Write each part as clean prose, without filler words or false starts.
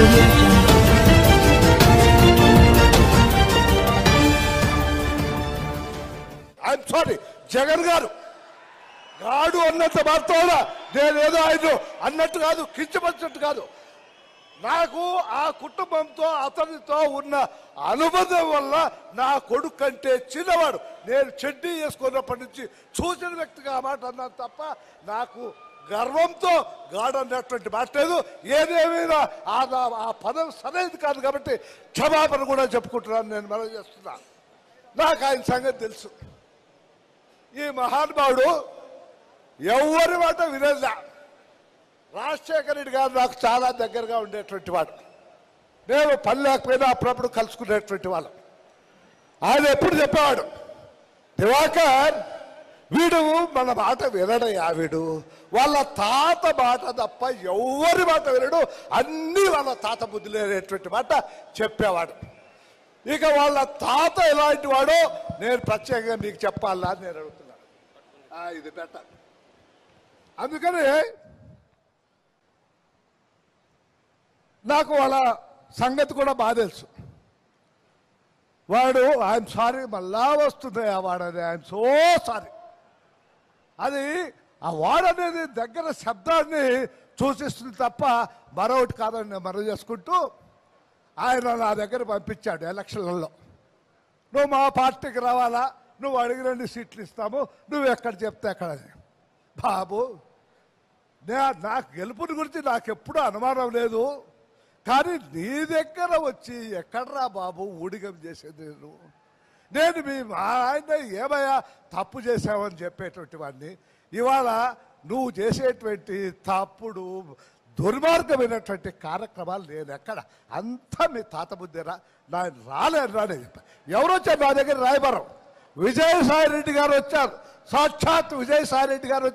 audio jungle. I'm sorry, Jagan గారు గాడు అన్నంత మాత్రాన నేనేదో ఆయన అన్నట్టు కాదు, కించపరిచినట్టు కాదు. నాకు ఆ కుటుంబంతో అతనితో ఉన్న అనుబంధం వల్ల నా కొడుకు కంటే చిన్నవాడు, నేను చెడ్డీ వేసుకున్నప్పటి నుంచి చూసిన వ్యక్తిగా ఆ మాట అన్నాను తప్ప నాకు గర్వంతో గాడన్నటువంటి మాట లేదు. ఏదేమైనా ఆ పదం సరైనది కాదు కాబట్టి క్షమాపణ కూడా చెప్పుకుంటున్నాను. నేను మనం చేస్తున్నా, నాకు ఆయన సంగతి తెలుసు. ఈ మహానుభావుడు ఎవరి మాట వినదా. రాజశేఖర రెడ్డి గారు నాకు చాలా దగ్గరగా ఉండేటువంటి వాడు. మేము పని లేకపోయినా అప్పుడప్పుడు కలుసుకునేటువంటి వాళ్ళం. ఆయన ఎప్పుడు చెప్పేవాడు, దివాకర్ వీడు మన మాట వినడయ్యా, వీడు వాళ్ళ తాత మాట తప్ప ఎవరి మాట వినడు, అన్నీ వాళ్ళ తాత బుద్ధి లేనటువంటి మాట చెప్పేవాడు. ఇక వాళ్ళ తాత ఎలాంటి వాడో నేను ప్రత్యేకంగా మీకు చెప్పాలా అని నేను అడుగుతున్నాను. ఇది బెటర్. అందుకని నాకు వాళ్ళ సంగతి కూడా బాగా తెలుసు. వాడు ఐఎమ్ సారీ మళ్ళా వస్తుంది ఆ వాడని, ఐఎమ్ సో సారీ. అది ఆ వాడనేది దగ్గర శబ్దాన్ని సూచిస్తుంది తప్ప మరొకటి కాదని నేను మనవి చేసుకుంటూ, ఆయన నా దగ్గర పంపించాడు ఎలక్షన్లలో. నువ్వు మా పార్టీకి రావాలా, నువ్వు అడిగినన్ని సీట్లు ఇస్తాము, నువ్వు ఎక్కడ చెప్తే అక్కడ. బాబు నాకు గెలుపుని గురించి నాకు ఎప్పుడూ అనుమానం లేదు, కానీ నీ దగ్గర వచ్చి ఎక్కడరా బాబు ఊడిగం చేసేది నేను మీ ఆయన ఏమయ్యా తప్పు చేసావని చెప్పేటువంటి వాడిని. ఇవాళ నువ్వు చేసేటువంటి తప్పుడు దుర్మార్గమైనటువంటి కార్యక్రమాలు నేను ఎక్కడ, అంతా మీ తాత బుద్ధిరా, నేను రాలేను చెప్పా. ఎవరు వచ్చారు నా దగ్గర? రాయబారం విజయసాయి రెడ్డి గారు వచ్చారు. సాక్షాత్ విజయసాయి రెడ్డి గారు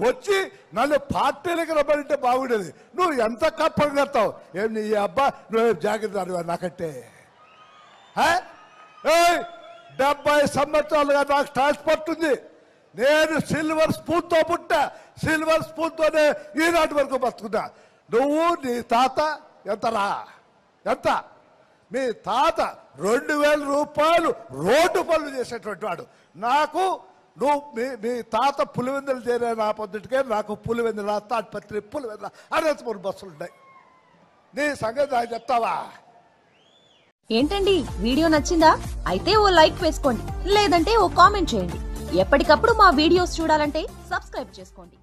వచ్చి నన్ను పార్టీలకు రమ్మంటే బాగుండేది. నువ్వు ఎంత కప్పలు కడతావు, ఏం నీ అబ్బా నువ్వు జాగ్రత్త నాకంటే. 70 సంవత్సరాలుగా నాకు ట్రాన్స్పోర్ట్ ఉంది. నేను సిల్వర్ స్పూన్తో పుట్టా, సిల్వర్ స్పూన్తోనే ఈనాటి వరకు బతుకున్నా. నువ్వు నీ తాత ఎంతరా, ఎంత? మీ తాత 2000 రూపాయలు రోడ్డు పనులు చేసేటువంటి వాడు. నాకు నువ్వు మీ తాత పులివెందులు చేరే నా పొద్దుటికే నాకు పులివెందుల, తాటిపత్రి, పులివెందుల, అనంతపురం బస్సులు ఉన్నాయి. నీ సంగతి నాకు చెప్తావా? ఏంటండి వీడియో నచ్చిందా? అయితే ఓ లైక్ వేసుకోండి, లేదంటే ఓ కామెంట్ చేయండి. ఎప్పటికప్పుడు మా వీడియోస్ చూడాలంటే సబ్స్క్రైబ్ చేసుకోండి.